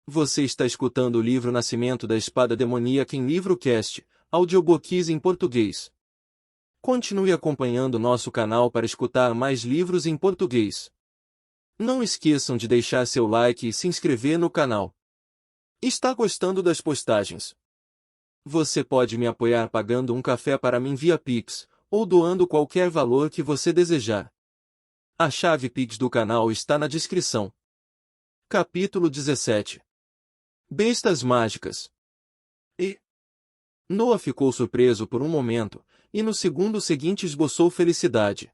Você está escutando o livro Nascimento da Espada Demoníaca em Livrocast, audiobooks em português. Continue acompanhando nosso canal para escutar mais livros em português. Não esqueçam de deixar seu like e se inscrever no canal. Está gostando das postagens? Você pode me apoiar pagando um café para mim via Pix, ou doando qualquer valor que você desejar. A chave Pix do canal está na descrição. Capítulo 17. Bestas mágicas. Noah ficou surpreso por um momento, e no segundo seguinte esboçou felicidade.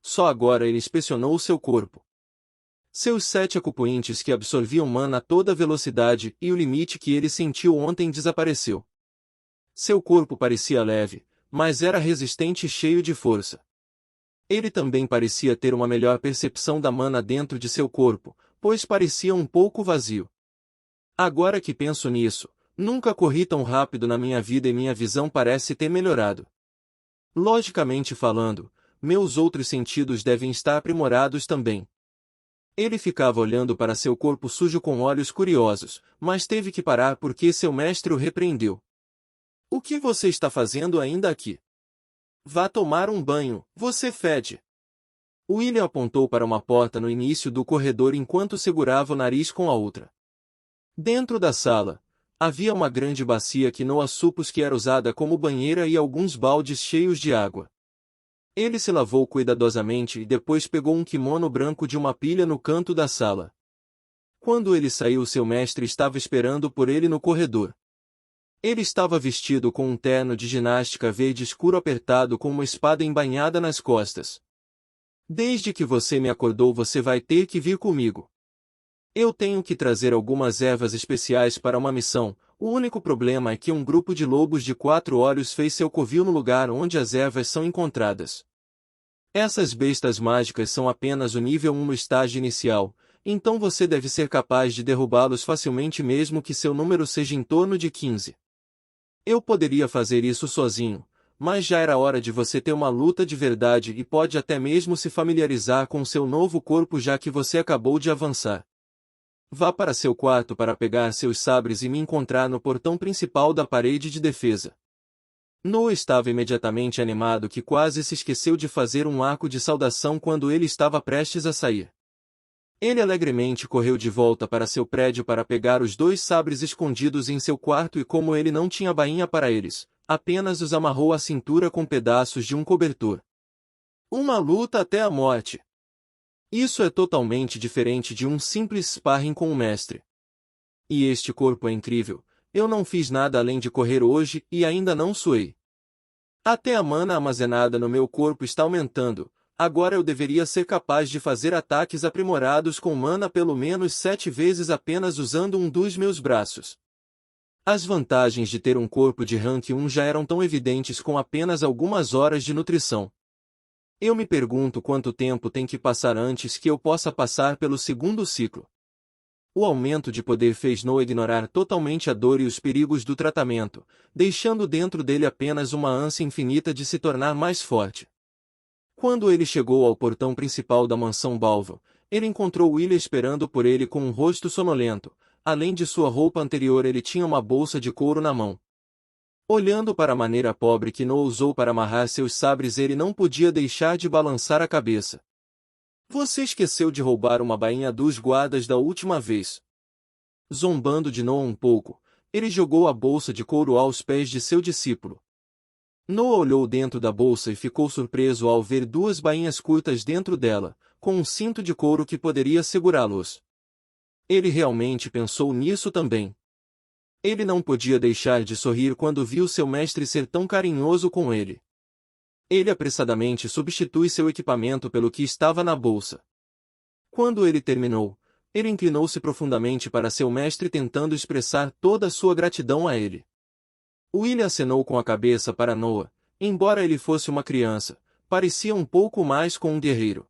Só agora ele inspecionou seu corpo. Seus 7 acupointes que absorviam mana a toda velocidade e o limite que ele sentiu ontem desapareceu. Seu corpo parecia leve, mas era resistente e cheio de força. Ele também parecia ter uma melhor percepção da mana dentro de seu corpo, pois parecia um pouco vazio. Agora que penso nisso, nunca corri tão rápido na minha vida e minha visão parece ter melhorado. Logicamente falando, meus outros sentidos devem estar aprimorados também. Ele ficava olhando para seu corpo sujo com olhos curiosos, mas teve que parar porque seu mestre o repreendeu. O que você está fazendo ainda aqui? Vá tomar um banho, você fede. William apontou para uma porta no início do corredor enquanto segurava o nariz com a outra. Dentro da sala, havia uma grande bacia que Noah supôs que era usada como banheira e alguns baldes cheios de água. Ele se lavou cuidadosamente e depois pegou um kimono branco de uma pilha no canto da sala. Quando ele saiu, seu mestre estava esperando por ele no corredor. Ele estava vestido com um terno de ginástica verde escuro apertado com uma espada embainhada nas costas. Desde que você me acordou, você vai ter que vir comigo. Eu tenho que trazer algumas ervas especiais para uma missão. O único problema é que um grupo de lobos de 4 olhos fez seu covil no lugar onde as ervas são encontradas. Essas bestas mágicas são apenas o nível 1 no estágio inicial, então você deve ser capaz de derrubá-los facilmente mesmo que seu número seja em torno de 15. Eu poderia fazer isso sozinho, mas já era hora de você ter uma luta de verdade e pode até mesmo se familiarizar com seu novo corpo já que você acabou de avançar. Vá para seu quarto para pegar seus sabres e me encontrar no portão principal da parede de defesa. Noah estava imediatamente animado que quase se esqueceu de fazer um arco de saudação quando ele estava prestes a sair. Ele alegremente correu de volta para seu prédio para pegar os 2 sabres escondidos em seu quarto e como ele não tinha bainha para eles, apenas os amarrou à cintura com pedaços de um cobertor. Uma luta até a morte. Isso é totalmente diferente de um simples sparring com o mestre. E este corpo é incrível, eu não fiz nada além de correr hoje e ainda não suei. Até a mana armazenada no meu corpo está aumentando, agora eu deveria ser capaz de fazer ataques aprimorados com mana pelo menos 7 vezes apenas usando um dos meus braços. As vantagens de ter um corpo de rank 1 já eram tão evidentes com apenas algumas horas de nutrição. Eu me pergunto quanto tempo tem que passar antes que eu possa passar pelo segundo ciclo. O aumento de poder fez Noah ignorar totalmente a dor e os perigos do tratamento, deixando dentro dele apenas uma ânsia infinita de se tornar mais forte. Quando ele chegou ao portão principal da mansão Balvo, ele encontrou William esperando por ele com um rosto sonolento. Além de sua roupa anterior, ele tinha uma bolsa de couro na mão. Olhando para a maneira pobre que Noah usou para amarrar seus sabres, ele não podia deixar de balançar a cabeça. Você esqueceu de roubar uma bainha dos guardas da última vez. Zombando de Noah um pouco, ele jogou a bolsa de couro aos pés de seu discípulo. Noah olhou dentro da bolsa e ficou surpreso ao ver 2 bainhas curtas dentro dela, com um cinto de couro que poderia segurá-los. Ele realmente pensou nisso também. Ele não podia deixar de sorrir quando viu seu mestre ser tão carinhoso com ele. Ele apressadamente substitui seu equipamento pelo que estava na bolsa. Quando ele terminou, ele inclinou-se profundamente para seu mestre tentando expressar toda a sua gratidão a ele. William acenou com a cabeça para Noah, embora ele fosse uma criança, parecia um pouco mais com um guerreiro.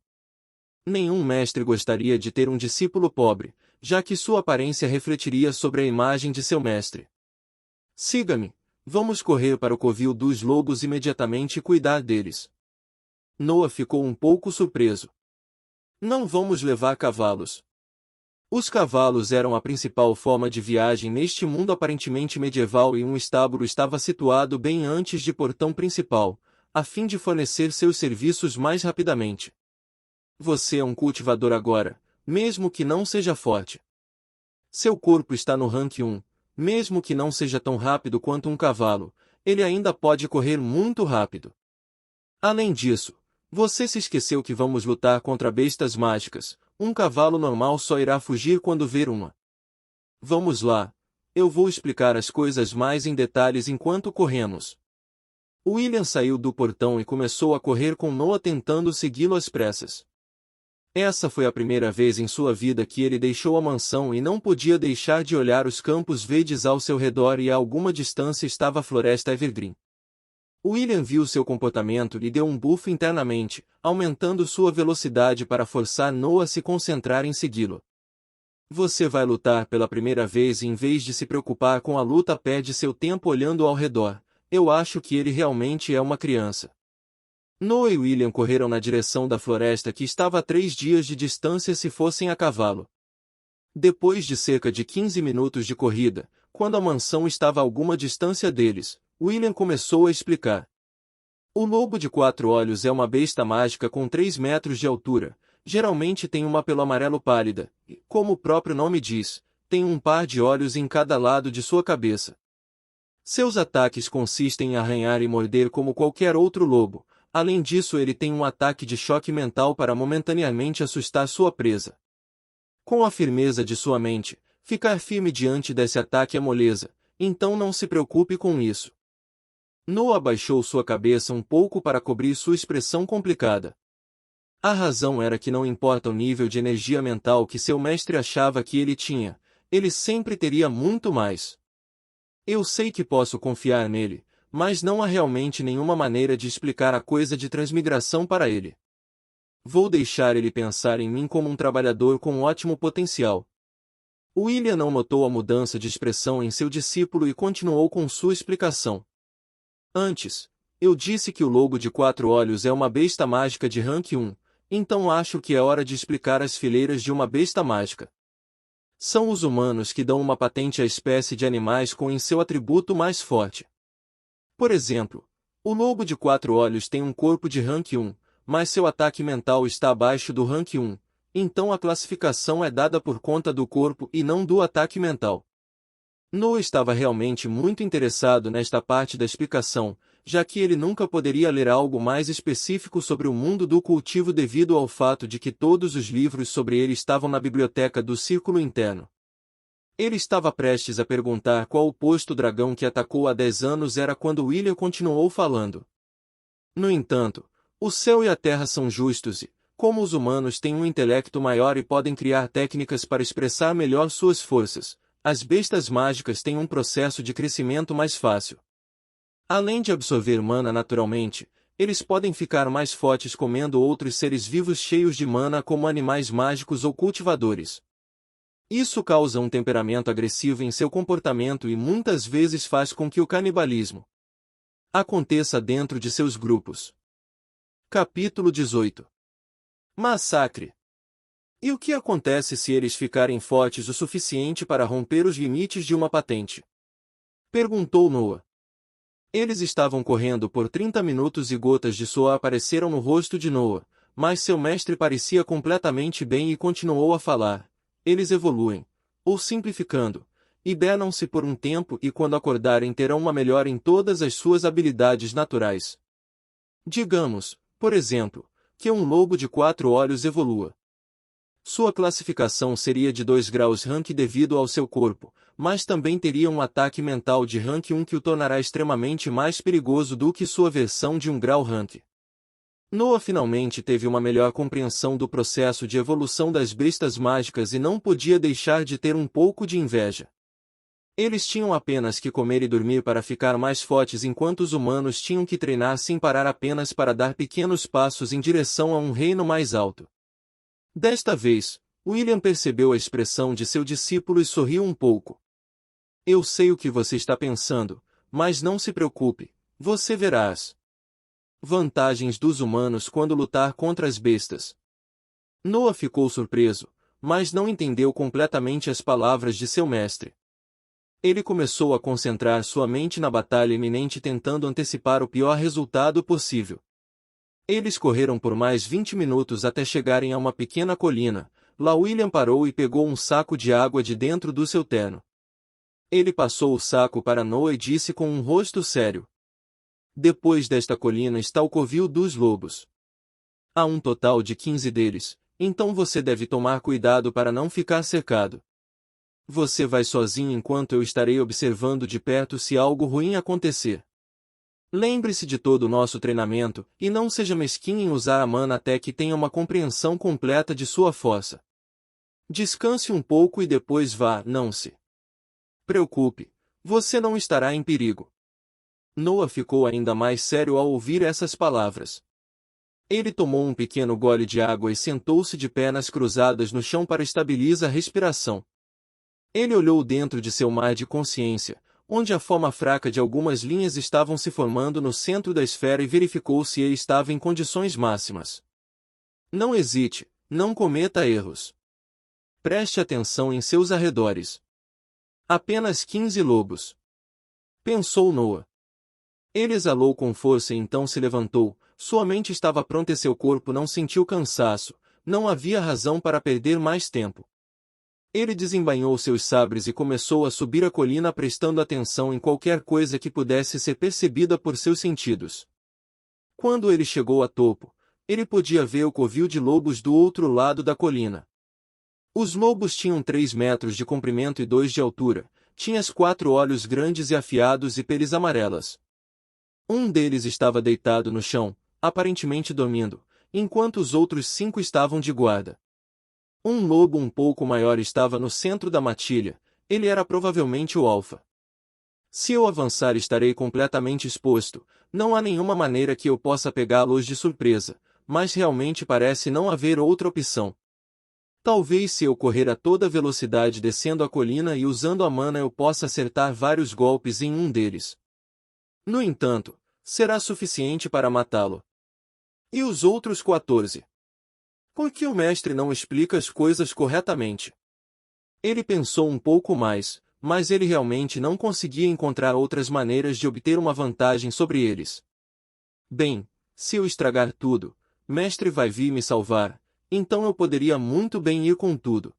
Nenhum mestre gostaria de ter um discípulo pobre, já que sua aparência refletiria sobre a imagem de seu mestre. Siga-me, vamos correr para o covil dos lobos imediatamente e cuidar deles. Noah ficou um pouco surpreso. Não vamos levar cavalos. Os cavalos eram a principal forma de viagem neste mundo aparentemente medieval e um estábulo estava situado bem antes de portão principal, a fim de fornecer seus serviços mais rapidamente. Você é um cultivador agora, mesmo que não seja forte. Seu corpo está no rank 1, mesmo que não seja tão rápido quanto um cavalo, ele ainda pode correr muito rápido. Além disso, você se esqueceu que vamos lutar contra bestas mágicas, um cavalo normal só irá fugir quando ver uma. Vamos lá, eu vou explicar as coisas mais em detalhes enquanto corremos. William saiu do portão e começou a correr com Noah tentando segui-lo às pressas. Essa foi a primeira vez em sua vida que ele deixou a mansão e não podia deixar de olhar os campos verdes ao seu redor e a alguma distância estava a floresta evergreen. William viu seu comportamento e deu um bufo internamente, aumentando sua velocidade para forçar Noah a se concentrar em segui-lo. Você vai lutar pela primeira vez e em vez de se preocupar com a luta perde seu tempo olhando ao redor. Eu acho que ele realmente é uma criança. Noah e William correram na direção da floresta que estava a 3 dias de distância se fossem a cavalo. Depois de cerca de 15 minutos de corrida, quando a mansão estava a alguma distância deles, William começou a explicar. O lobo de 4 olhos é uma besta mágica com 3 metros de altura, geralmente tem uma pele amarelo pálida, e, como o próprio nome diz, tem um par de olhos em cada lado de sua cabeça. Seus ataques consistem em arranhar e morder como qualquer outro lobo, além disso ele tem um ataque de choque mental para momentaneamente assustar sua presa. Com a firmeza de sua mente, ficar firme diante desse ataque é moleza, então não se preocupe com isso. Noah abaixou sua cabeça um pouco para cobrir sua expressão complicada. A razão era que não importa o nível de energia mental que seu mestre achava que ele tinha, ele sempre teria muito mais. Eu sei que posso confiar nele, mas não há realmente nenhuma maneira de explicar a coisa de transmigração para ele. Vou deixar ele pensar em mim como um trabalhador com ótimo potencial. William não notou a mudança de expressão em seu discípulo e continuou com sua explicação. Antes, eu disse que o lobo de 4 olhos é uma besta mágica de rank 1, então acho que é hora de explicar as fileiras de uma besta mágica. São os humanos que dão uma patente à espécie de animais com em seu atributo mais forte. Por exemplo, o lobo de 4 olhos tem um corpo de rank 1, mas seu ataque mental está abaixo do rank 1, então a classificação é dada por conta do corpo e não do ataque mental. Noah estava realmente muito interessado nesta parte da explicação, já que ele nunca poderia ler algo mais específico sobre o mundo do cultivo devido ao fato de que todos os livros sobre ele estavam na biblioteca do Círculo Interno. Ele estava prestes a perguntar qual o posto dragão que atacou há 10 anos era quando William continuou falando. No entanto, o céu e a terra são justos e, como os humanos têm um intelecto maior e podem criar técnicas para expressar melhor suas forças, as bestas mágicas têm um processo de crescimento mais fácil. Além de absorver mana naturalmente, eles podem ficar mais fortes comendo outros seres vivos cheios de mana como animais mágicos ou cultivadores. Isso causa um temperamento agressivo em seu comportamento e muitas vezes faz com que o canibalismo aconteça dentro de seus grupos. Capítulo 18. Massacre. E o que acontece se eles ficarem fortes o suficiente para romper os limites de uma patente? Perguntou Noah. Eles estavam correndo por 30 minutos e gotas de suor apareceram no rosto de Noah, mas seu mestre parecia completamente bem e continuou a falar. Eles evoluem, ou simplificando, hibernam-se por um tempo e quando acordarem terão uma melhora em todas as suas habilidades naturais. Digamos, por exemplo, que um lobo de 4 olhos evolua. Sua classificação seria de 2 graus rank devido ao seu corpo, mas também teria um ataque mental de rank 1 que o tornará extremamente mais perigoso do que sua versão de 1 grau rank. Noah finalmente teve uma melhor compreensão do processo de evolução das bestas mágicas e não podia deixar de ter um pouco de inveja. Eles tinham apenas que comer e dormir para ficar mais fortes enquanto os humanos tinham que treinar sem parar apenas para dar pequenos passos em direção a um reino mais alto. Desta vez, William percebeu a expressão de seu discípulo e sorriu um pouco. Eu sei o que você está pensando, mas não se preocupe, você verá as vantagens dos humanos quando lutar contra as bestas. Noah ficou surpreso, mas não entendeu completamente as palavras de seu mestre. Ele começou a concentrar sua mente na batalha iminente tentando antecipar o pior resultado possível. Eles correram por mais 20 minutos até chegarem a uma pequena colina. Lá William parou e pegou um saco de água de dentro do seu terno. Ele passou o saco para Noah e disse com um rosto sério: "Depois desta colina está o covil dos lobos. Há um total de 15 deles, então você deve tomar cuidado para não ficar cercado. Você vai sozinho enquanto eu estarei observando de perto se algo ruim acontecer. Lembre-se de todo o nosso treinamento, e não seja mesquinho em usar a mana até que tenha uma compreensão completa de sua força. Descanse um pouco e depois vá, não se preocupe, você não estará em perigo." Noah ficou ainda mais sério ao ouvir essas palavras. Ele tomou um pequeno gole de água e sentou-se de pernas cruzadas no chão para estabilizar a respiração. Ele olhou dentro de seu mar de consciência, onde a forma fraca de algumas linhas estavam se formando no centro da esfera e verificou se ele estava em condições máximas. Não hesite, não cometa erros. Preste atenção em seus arredores. Apenas 15 lobos. Pensou Noah. Ele exalou com força e então se levantou, sua mente estava pronta e seu corpo não sentiu cansaço, não havia razão para perder mais tempo. Ele desembainhou seus sabres e começou a subir a colina prestando atenção em qualquer coisa que pudesse ser percebida por seus sentidos. Quando ele chegou a topo, ele podia ver o covil de lobos do outro lado da colina. Os lobos tinham 3 metros de comprimento e 2 de altura, tinham 4 olhos grandes e afiados e peles amarelas. Um deles estava deitado no chão, aparentemente dormindo, enquanto os outros 5 estavam de guarda. Um lobo um pouco maior estava no centro da matilha, ele era provavelmente o alfa. Se eu avançar estarei completamente exposto, não há nenhuma maneira que eu possa pegá-los de surpresa, mas realmente parece não haver outra opção. Talvez se eu correr a toda velocidade descendo a colina e usando a mana eu possa acertar vários golpes em um deles. No entanto, será suficiente para matá-lo. E os outros 14? Por que o mestre não explica as coisas corretamente? Ele pensou um pouco mais, mas ele realmente não conseguia encontrar outras maneiras de obter uma vantagem sobre eles. Bem, se eu estragar tudo, mestre vai vir me salvar, então eu poderia muito bem ir com tudo.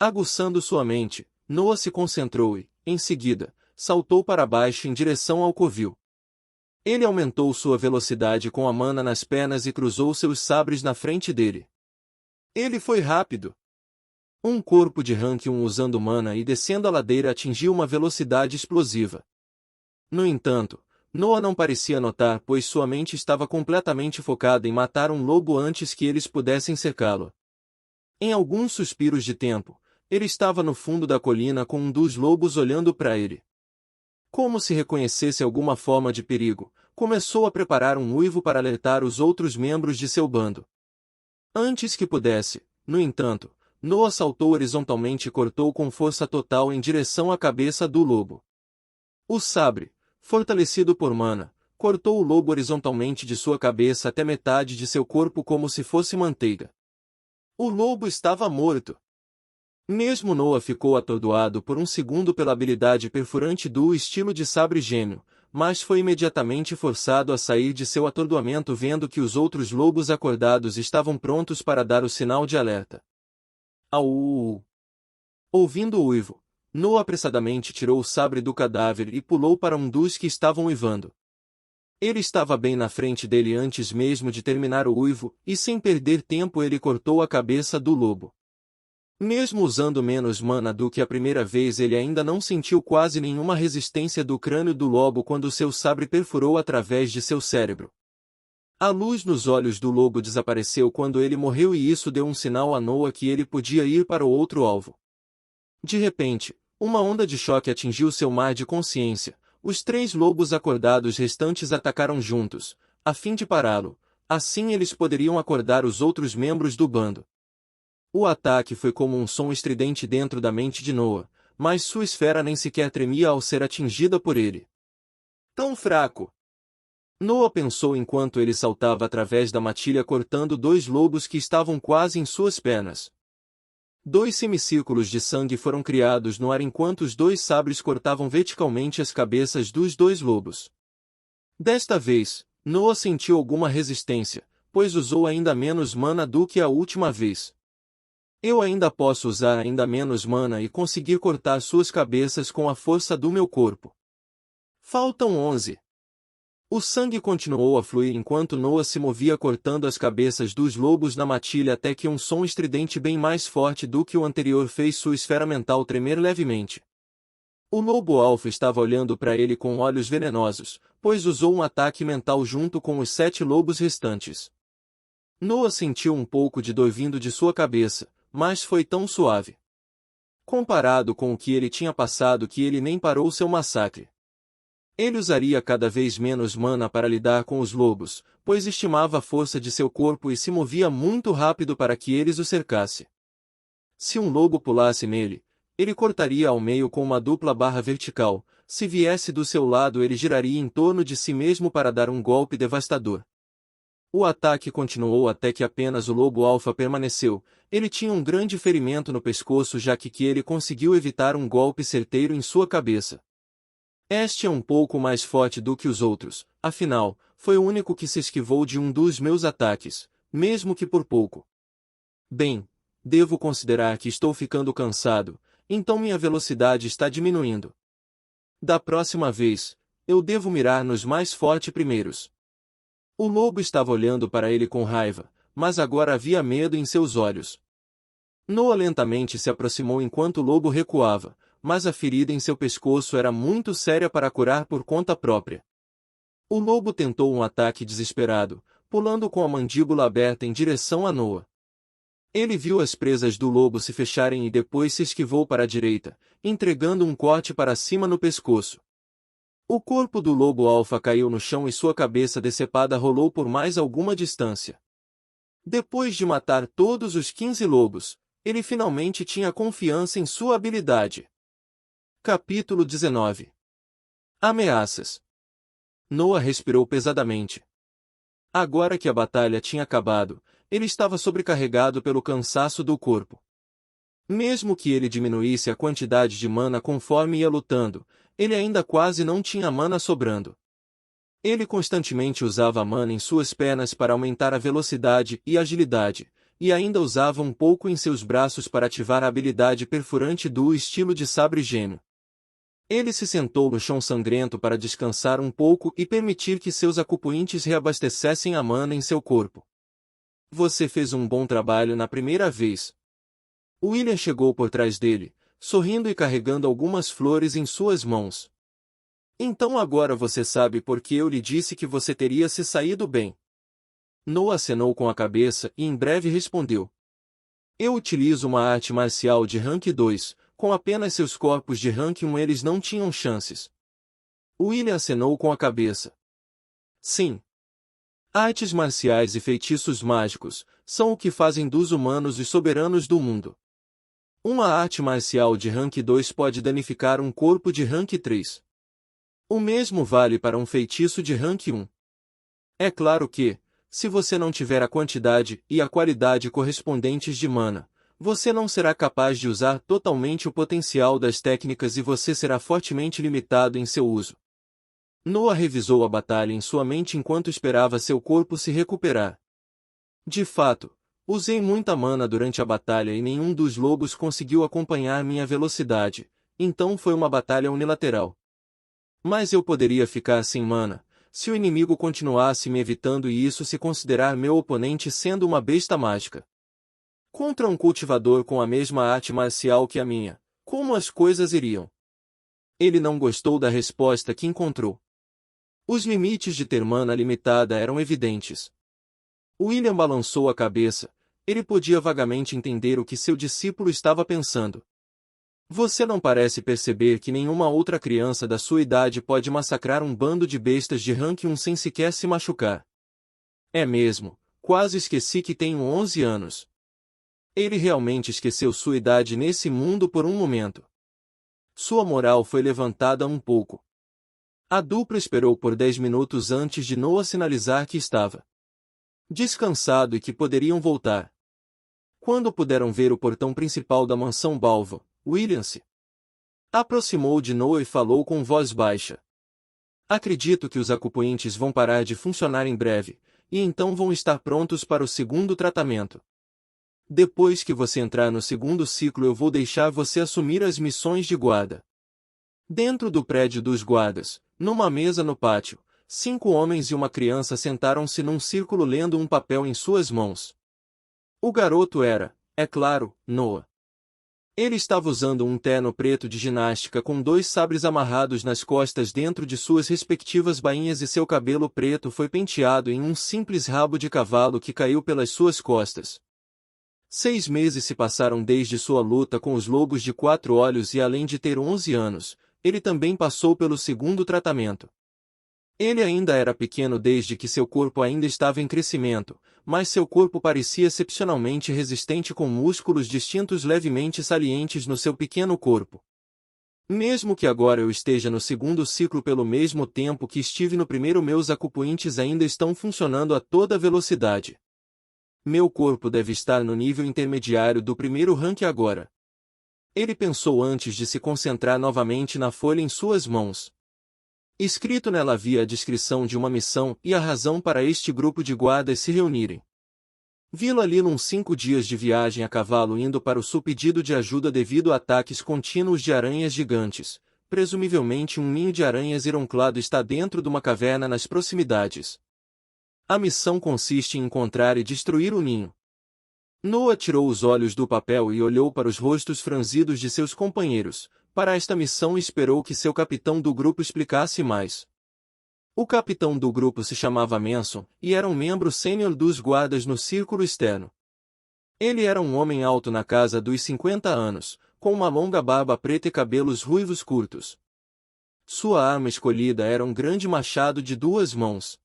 Aguçando sua mente, Noah se concentrou e, em seguida, saltou para baixo em direção ao covil. Ele aumentou sua velocidade com a mana nas pernas e cruzou seus sabres na frente dele. Ele foi rápido. Um corpo de rank 1 usando mana e descendo a ladeira atingiu uma velocidade explosiva. No entanto, Noah não parecia notar pois sua mente estava completamente focada em matar um lobo antes que eles pudessem cercá-lo. Em alguns suspiros de tempo, ele estava no fundo da colina com um dos lobos olhando para ele. Como se reconhecesse alguma forma de perigo, começou a preparar um uivo para alertar os outros membros de seu bando. Antes que pudesse, no entanto, Noah saltou horizontalmente e cortou com força total em direção à cabeça do lobo. O sabre, fortalecido por mana, cortou o lobo horizontalmente de sua cabeça até metade de seu corpo como se fosse manteiga. O lobo estava morto. Mesmo Noah ficou atordoado por um segundo pela habilidade perfurante do estilo de sabre gêmeo, mas foi imediatamente forçado a sair de seu atordoamento vendo que os outros lobos acordados estavam prontos para dar o sinal de alerta. Au! Ouvindo o uivo, Noah apressadamente tirou o sabre do cadáver e pulou para um dos que estavam uivando. Ele estava bem na frente dele antes mesmo de terminar o uivo, e sem perder tempo ele cortou a cabeça do lobo. Mesmo usando menos mana do que a primeira vez ele ainda não sentiu quase nenhuma resistência do crânio do lobo quando seu sabre perfurou através de seu cérebro. A luz nos olhos do lobo desapareceu quando ele morreu e isso deu um sinal a Noah que ele podia ir para o outro alvo. De repente, uma onda de choque atingiu seu mar de consciência. Os 3 lobos acordados restantes atacaram juntos, a fim de pará-lo, assim eles poderiam acordar os outros membros do bando. O ataque foi como um som estridente dentro da mente de Noah, mas sua esfera nem sequer tremia ao ser atingida por ele. Tão fraco! Noah pensou enquanto ele saltava através da matilha cortando 2 lobos que estavam quase em suas pernas. 2 semicírculos de sangue foram criados no ar enquanto os 2 sabres cortavam verticalmente as cabeças dos 2 lobos. Desta vez, Noah sentiu alguma resistência, pois usou ainda menos mana do que a última vez. Eu ainda posso usar ainda menos mana e conseguir cortar suas cabeças com a força do meu corpo. Faltam 11. O sangue continuou a fluir enquanto Noah se movia cortando as cabeças dos lobos na matilha até que um som estridente bem mais forte do que o anterior fez sua esfera mental tremer levemente. O lobo alfa estava olhando para ele com olhos venenosos, pois usou um ataque mental junto com os 7 lobos restantes. Noah sentiu um pouco de dor vindo de sua cabeça, mas foi tão suave. Comparado com o que ele tinha passado que ele nem parou seu massacre. Ele usaria cada vez menos mana para lidar com os lobos, pois estimava a força de seu corpo e se movia muito rápido para que eles o cercassem. Se um lobo pulasse nele, ele cortaria ao meio com uma dupla barra vertical, se viesse do seu lado ele giraria em torno de si mesmo para dar um golpe devastador. O ataque continuou até que apenas o lobo alfa permaneceu. Ele tinha um grande ferimento no pescoço já que ele conseguiu evitar um golpe certeiro em sua cabeça. Este é um pouco mais forte do que os outros, afinal, foi o único que se esquivou de um dos meus ataques, mesmo que por pouco. Bem, devo considerar que estou ficando cansado, então minha velocidade está diminuindo. Da próxima vez, eu devo mirar nos mais fortes primeiros. O lobo estava olhando para ele com raiva, mas agora havia medo em seus olhos. Noah lentamente se aproximou enquanto o lobo recuava, mas a ferida em seu pescoço era muito séria para curar por conta própria. O lobo tentou um ataque desesperado, pulando com a mandíbula aberta em direção a Noah. Ele viu as presas do lobo se fecharem e depois se esquivou para a direita, entregando um corte para cima no pescoço. O corpo do lobo alfa caiu no chão e sua cabeça decepada rolou por mais alguma distância. Depois de matar todos os 15 lobos, ele finalmente tinha confiança em sua habilidade. Capítulo 19. Ameaças. Noah respirou pesadamente. Agora que a batalha tinha acabado, ele estava sobrecarregado pelo cansaço do corpo. Mesmo que ele diminuísse a quantidade de mana conforme ia lutando, ele ainda quase não tinha mana sobrando. Ele constantemente usava a mana em suas pernas para aumentar a velocidade e agilidade, e ainda usava um pouco em seus braços para ativar a habilidade perfurante do estilo de sabre gêmeo. Ele se sentou no chão sangrento para descansar um pouco e permitir que seus acupuintes reabastecessem a mana em seu corpo. Você fez um bom trabalho na primeira vez. William chegou por trás dele, sorrindo e carregando algumas flores em suas mãos. Então agora você sabe por que eu lhe disse que você teria se saído bem. Noah acenou com a cabeça e em breve respondeu. Eu utilizo uma arte marcial de rank 2, com apenas seus corpos de rank 1 eles não tinham chances. William acenou com a cabeça. Sim. Artes marciais e feitiços mágicos são o que fazem dos humanos os soberanos do mundo. Uma arte marcial de rank 2 pode danificar um corpo de rank 3. O mesmo vale para um feitiço de rank 1. É claro que, se você não tiver a quantidade e a qualidade correspondentes de mana, você não será capaz de usar totalmente o potencial das técnicas e você será fortemente limitado em seu uso. Noah revisou a batalha em sua mente enquanto esperava seu corpo se recuperar. De fato, usei muita mana durante a batalha e nenhum dos lobos conseguiu acompanhar minha velocidade, então foi uma batalha unilateral. Mas eu poderia ficar sem mana, se o inimigo continuasse me evitando e isso se considerar meu oponente sendo uma besta mágica. Contra um cultivador com a mesma arte marcial que a minha, como as coisas iriam? Ele não gostou da resposta que encontrou. Os limites de ter mana limitada eram evidentes. William balançou a cabeça, ele podia vagamente entender o que seu discípulo estava pensando. Você não parece perceber que nenhuma outra criança da sua idade pode massacrar um bando de bestas de rank 1 sem sequer se machucar. É mesmo, quase esqueci que tenho 11 anos. Ele realmente esqueceu sua idade nesse mundo por um momento. Sua moral foi levantada um pouco. A dupla esperou por 10 minutos antes de Noah sinalizar que estava descansado e que poderiam voltar. Quando puderam ver o portão principal da mansão Balvo, William se aproximou de Noah e falou com voz baixa. Acredito que os acupuintes vão parar de funcionar em breve, e então vão estar prontos para o segundo tratamento. Depois que você entrar no segundo ciclo eu vou deixar você assumir as missões de guarda. Dentro do prédio dos guardas, numa mesa no pátio, 5 homens e uma criança sentaram-se num círculo lendo um papel em suas mãos. O garoto era, é claro, Noah. Ele estava usando um terno preto de ginástica com 2 sabres amarrados nas costas dentro de suas respectivas bainhas e seu cabelo preto foi penteado em um simples rabo de cavalo que caiu pelas suas costas. 6 meses se passaram desde sua luta com os lobos de 4 olhos e além de ter 11 anos, ele também passou pelo segundo tratamento. Ele ainda era pequeno desde que seu corpo ainda estava em crescimento, mas seu corpo parecia excepcionalmente resistente com músculos distintos levemente salientes no seu pequeno corpo. Mesmo que agora eu esteja no segundo ciclo pelo mesmo tempo que estive no primeiro, meus acupuintes ainda estão funcionando a toda velocidade. Meu corpo deve estar no nível intermediário do primeiro rank agora. Ele pensou antes de se concentrar novamente na folha em suas mãos. Escrito nela havia a descrição de uma missão e a razão para este grupo de guardas se reunirem. Vi-lo ali num 5 dias de viagem a cavalo indo para o sul pedido de ajuda devido a ataques contínuos de aranhas gigantes. Presumivelmente um ninho de aranhas ironclado está dentro de uma caverna nas proximidades. A missão consiste em encontrar e destruir o ninho. Noah tirou os olhos do papel e olhou para os rostos franzidos de seus companheiros. Para esta missão esperou que seu capitão do grupo explicasse mais. O capitão do grupo se chamava Manson, e era um membro sênior dos guardas no círculo externo. Ele era um homem alto na casa dos 50 anos, com uma longa barba preta e cabelos ruivos curtos. Sua arma escolhida era um grande machado de 2 mãos.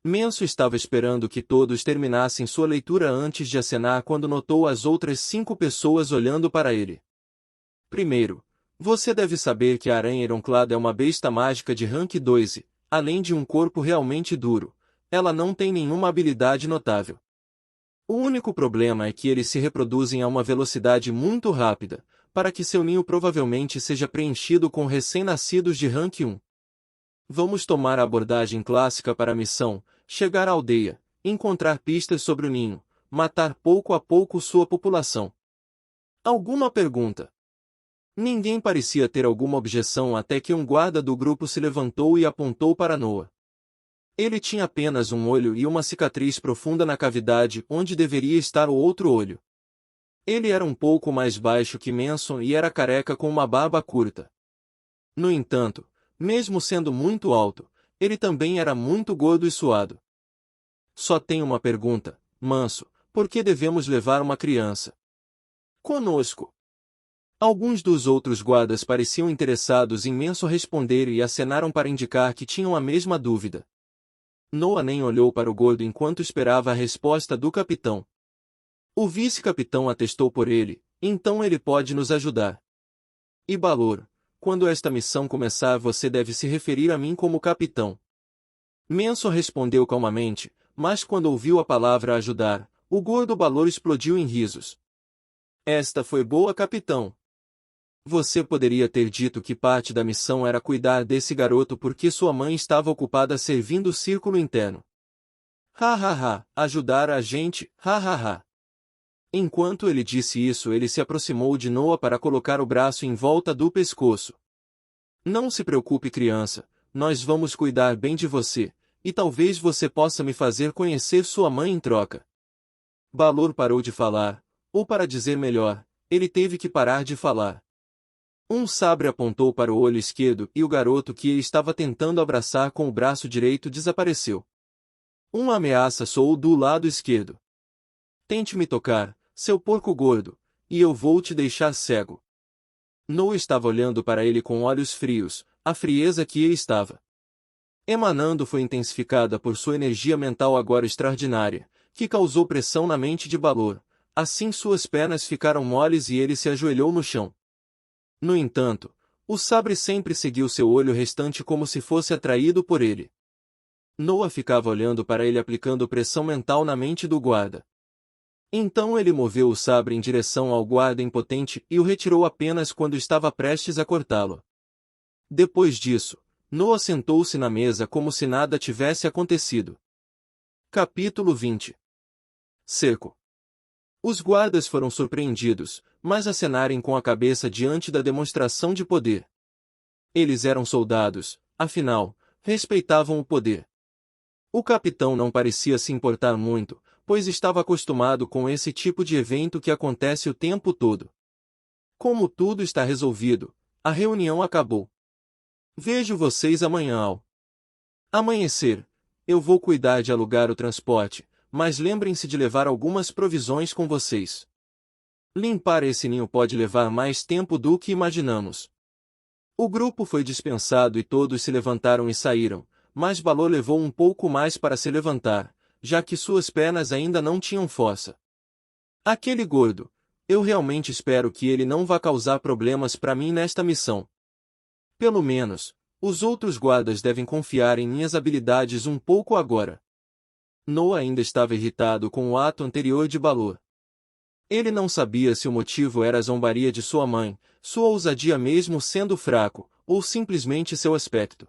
Manson estava esperando que todos terminassem sua leitura antes de acenar quando notou as outras 5 pessoas olhando para ele. Primeiro, você deve saber que a aranha ironclada é uma besta mágica de rank 2 e, além de um corpo realmente duro, ela não tem nenhuma habilidade notável. O único problema é que eles se reproduzem a uma velocidade muito rápida, para que seu ninho provavelmente seja preenchido com recém-nascidos de rank 1. Vamos tomar a abordagem clássica para a missão, chegar à aldeia, encontrar pistas sobre o ninho, matar pouco a pouco sua população. Alguma pergunta? Ninguém parecia ter alguma objeção até que um guarda do grupo se levantou e apontou para Noah. Ele tinha apenas um olho e uma cicatriz profunda na cavidade onde deveria estar o outro olho. Ele era um pouco mais baixo que Manson e era careca com uma barba curta. No entanto, mesmo sendo muito alto, ele também era muito gordo e suado. Só tenho uma pergunta, Manso, por que devemos levar uma criança conosco? Alguns dos outros guardas pareciam interessados em Manson responder e acenaram para indicar que tinham a mesma dúvida. Noah nem olhou para o gordo enquanto esperava a resposta do capitão. O vice-capitão atestou por ele, então ele pode nos ajudar. E Balor, quando esta missão começar você deve se referir a mim como capitão. Manson respondeu calmamente, mas quando ouviu a palavra ajudar, o gordo Balor explodiu em risos. Esta foi boa, capitão. Você poderia ter dito que parte da missão era cuidar desse garoto porque sua mãe estava ocupada servindo o círculo interno. Ajudar a gente, Enquanto ele disse isso ele se aproximou de Noah para colocar o braço em volta do pescoço. Não se preocupe, criança, nós vamos cuidar bem de você, e talvez você possa me fazer conhecer sua mãe em troca. Balor parou de falar, ou para dizer melhor, ele teve que parar de falar. Um sabre apontou para o olho esquerdo e o garoto que ele estava tentando abraçar com o braço direito desapareceu. Uma ameaça soou do lado esquerdo. Tente me tocar, seu porco gordo, e eu vou te deixar cego. Noah estava olhando para ele com olhos frios, a frieza que ele estava emanando foi intensificada por sua energia mental agora extraordinária, que causou pressão na mente de Balor. Assim suas pernas ficaram moles e ele se ajoelhou no chão. No entanto, o sabre sempre seguiu seu olho restante como se fosse atraído por ele. Noah ficava olhando para ele aplicando pressão mental na mente do guarda. Então ele moveu o sabre em direção ao guarda impotente e o retirou apenas quando estava prestes a cortá-lo. Depois disso, Noah sentou-se na mesa como se nada tivesse acontecido. Capítulo 20. Cerco. Os guardas foram surpreendidos, mas acenarem com a cabeça diante da demonstração de poder. Eles eram soldados, afinal, respeitavam o poder. O capitão não parecia se importar muito, pois estava acostumado com esse tipo de evento que acontece o tempo todo. Como tudo está resolvido, a reunião acabou. Vejo vocês amanhã ao amanhecer. Eu vou cuidar de alugar o transporte, mas lembrem-se de levar algumas provisões com vocês. Limpar esse ninho pode levar mais tempo do que imaginamos. O grupo foi dispensado e todos se levantaram e saíram, mas Balor levou um pouco mais para se levantar, já que suas pernas ainda não tinham força. Aquele gordo. Eu realmente espero que ele não vá causar problemas para mim nesta missão. Pelo menos, os outros guardas devem confiar em minhas habilidades um pouco agora. Noah ainda estava irritado com o ato anterior de Balor. Ele não sabia se o motivo era a zombaria de sua mãe, sua ousadia mesmo sendo fraco, ou simplesmente seu aspecto.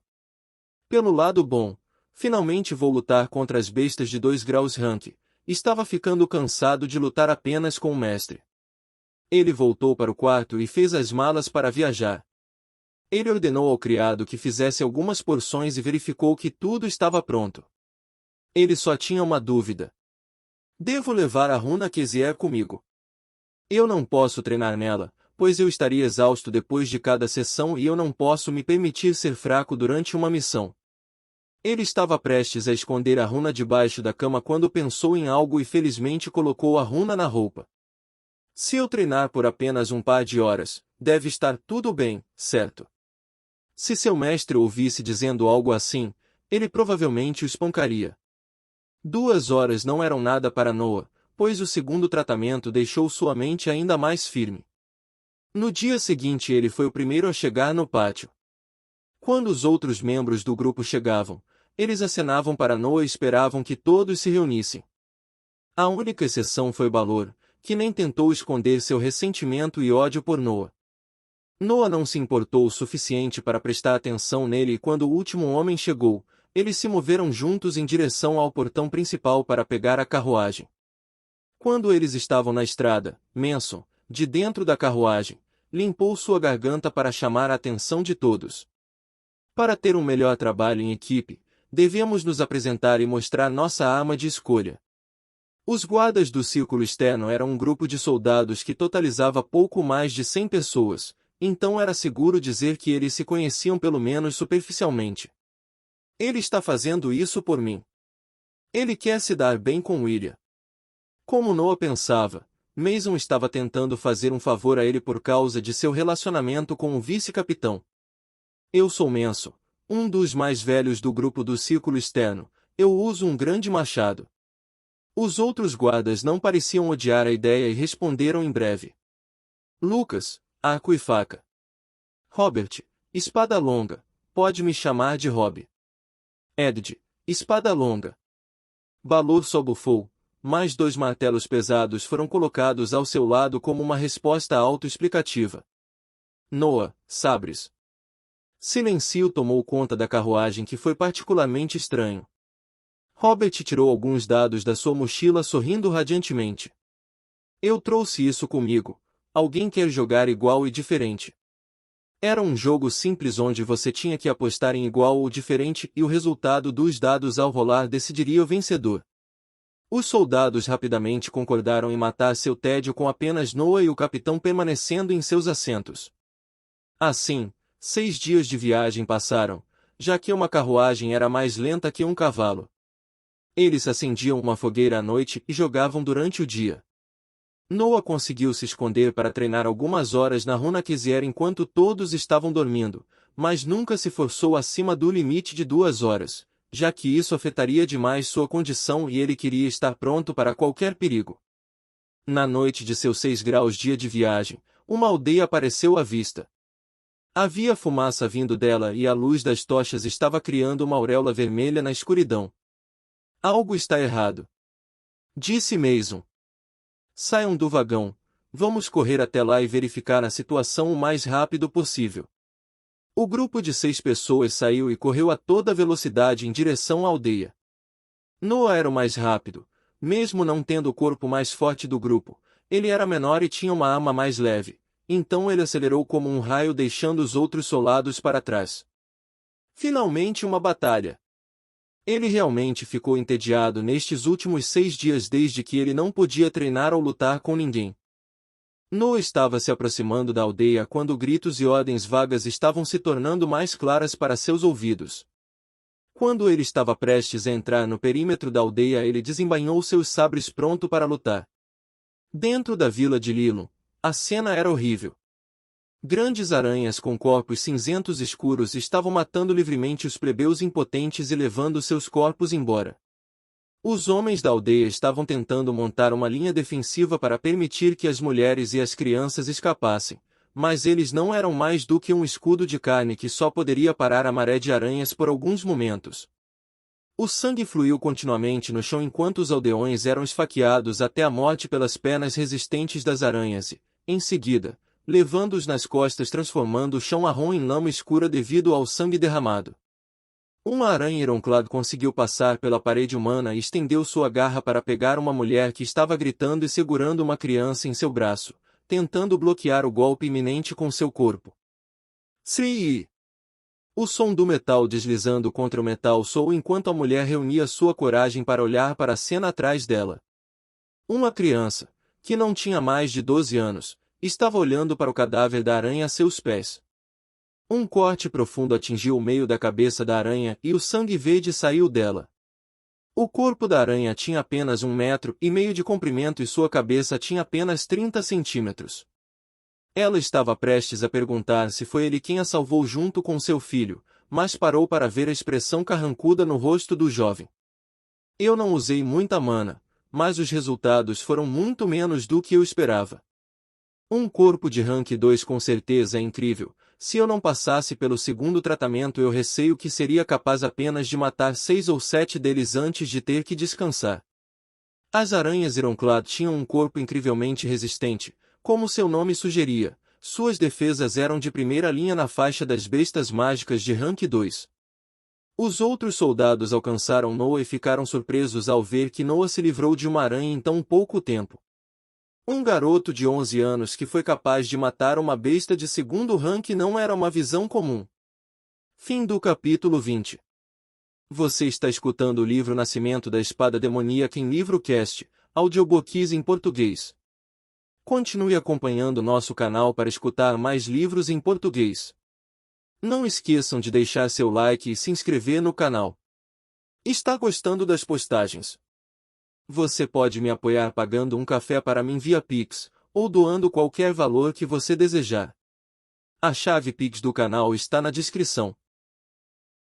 Pelo lado bom, finalmente vou lutar contra as bestas de 2 graus rank. Estava ficando cansado de lutar apenas com o mestre. Ele voltou para o quarto e fez as malas para viajar. Ele ordenou ao criado que fizesse algumas porções e verificou que tudo estava pronto. Ele só tinha uma dúvida. Devo levar a runa Kezier comigo? Eu não posso treinar nela, pois eu estaria exausto depois de cada sessão e eu não posso me permitir ser fraco durante uma missão. Ele estava prestes a esconder a runa debaixo da cama quando pensou em algo e felizmente colocou a runa na roupa. Se eu treinar por apenas um par de horas, deve estar tudo bem, certo? Se seu mestre ouvisse dizendo algo assim, ele provavelmente o espancaria. 2 horas não eram nada para Noah, pois o segundo tratamento deixou sua mente ainda mais firme. No dia seguinte ele foi o primeiro a chegar no pátio. Quando os outros membros do grupo chegavam, eles acenavam para Noah e esperavam que todos se reunissem. A única exceção foi Balor, que nem tentou esconder seu ressentimento e ódio por Noah. Noah não se importou o suficiente para prestar atenção nele e quando o último homem chegou, eles se moveram juntos em direção ao portão principal para pegar a carruagem. Quando eles estavam na estrada, Manson, de dentro da carruagem, limpou sua garganta para chamar a atenção de todos. Para ter um melhor trabalho em equipe, devemos nos apresentar e mostrar nossa arma de escolha. Os guardas do círculo externo eram um grupo de soldados que totalizava pouco mais de 100 pessoas, então era seguro dizer que eles se conheciam pelo menos superficialmente. Ele está fazendo isso por mim. Ele quer se dar bem com William. Como Noah pensava, Mason estava tentando fazer um favor a ele por causa de seu relacionamento com o vice-capitão. Eu sou Manson, um dos mais velhos do grupo do círculo externo. Eu uso um grande machado. Os outros guardas não pareciam odiar a ideia e responderam em breve. Lucas, arco e faca. Robert, espada longa, pode me chamar de Rob. Ed, espada longa. Balor só bufou, mais 2 martelos pesados foram colocados ao seu lado como uma resposta autoexplicativa. Noah, sabres. Silêncio tomou conta da carruagem que foi particularmente estranho. Robert tirou alguns dados da sua mochila sorrindo radiantemente. Eu trouxe isso comigo. Alguém quer jogar igual e diferente? Era um jogo simples onde você tinha que apostar em igual ou diferente e o resultado dos dados ao rolar decidiria o vencedor. Os soldados rapidamente concordaram em matar seu tédio com apenas Noah e o capitão permanecendo em seus assentos. Assim, 6 dias de viagem passaram, já que uma carruagem era mais lenta que um cavalo. Eles acendiam uma fogueira à noite e jogavam durante o dia. Noah conseguiu se esconder para treinar algumas horas na runa Kezier enquanto todos estavam dormindo, mas nunca se forçou acima do limite de 2 horas, já que isso afetaria demais sua condição e ele queria estar pronto para qualquer perigo. Na noite de seus 6 graus dia de viagem, uma aldeia apareceu à vista. Havia fumaça vindo dela e a luz das tochas estava criando uma auréola vermelha na escuridão. Algo está errado, disse Mason. Saiam do vagão, vamos correr até lá e verificar a situação o mais rápido possível. O grupo de 6 pessoas saiu e correu a toda velocidade em direção à aldeia. Noah era o mais rápido, mesmo não tendo o corpo mais forte do grupo. Ele era menor e tinha uma arma mais leve, então ele acelerou como um raio deixando os outros soldados para trás. Finalmente uma batalha. Ele realmente ficou entediado nestes últimos 6 dias desde que ele não podia treinar ou lutar com ninguém. Noah estava se aproximando da aldeia quando gritos e ordens vagas estavam se tornando mais claras para seus ouvidos. Quando ele estava prestes a entrar no perímetro da aldeia, ele desembainhou seus sabres pronto para lutar. Dentro da vila de Lilo, a cena era horrível. Grandes aranhas com corpos cinzentos escuros estavam matando livremente os plebeus impotentes e levando seus corpos embora. Os homens da aldeia estavam tentando montar uma linha defensiva para permitir que as mulheres e as crianças escapassem, mas eles não eram mais do que um escudo de carne que só poderia parar a maré de aranhas por alguns momentos. O sangue fluiu continuamente no chão enquanto os aldeões eram esfaqueados até a morte pelas pernas resistentes das aranhas e, em seguida, levando-os nas costas transformando o chão marrom em lama escura devido ao sangue derramado. Uma aranha ironclad conseguiu passar pela parede humana e estendeu sua garra para pegar uma mulher que estava gritando e segurando uma criança em seu braço, tentando bloquear o golpe iminente com seu corpo. Sim! O som do metal deslizando contra o metal soou enquanto a mulher reunia sua coragem para olhar para a cena atrás dela. Uma criança, que não tinha mais de 12 anos, estava olhando para o cadáver da aranha a seus pés. Um corte profundo atingiu o meio da cabeça da aranha e o sangue verde saiu dela. O corpo da aranha tinha apenas 1,5 metros de comprimento e sua cabeça tinha apenas 30 centímetros. Ela estava prestes a perguntar se foi ele quem a salvou junto com seu filho, mas parou para ver a expressão carrancuda no rosto do jovem. Eu não usei muita mana, mas os resultados foram muito menos do que eu esperava. Um corpo de rank 2 com certeza é incrível. Se eu não passasse pelo segundo tratamento, eu receio que seria capaz apenas de matar 6 ou 7 deles antes de ter que descansar. As aranhas Ironclad tinham um corpo incrivelmente resistente, como seu nome sugeria. Suas defesas eram de primeira linha na faixa das bestas mágicas de rank 2. Os outros soldados alcançaram Noah e ficaram surpresos ao ver que Noah se livrou de uma aranha em tão pouco tempo. Um garoto de 11 anos que foi capaz de matar uma besta de segundo rank não era uma visão comum. Fim do capítulo 20. Você está escutando o livro Nascimento da Espada Demoníaca em Livrocast, audiobooks em português. Continue acompanhando nosso canal para escutar mais livros em português. Não esqueçam de deixar seu like e se inscrever no canal. Está gostando das postagens? Você pode me apoiar pagando um café para mim via Pix, ou doando qualquer valor que você desejar. A chave Pix do canal está na descrição.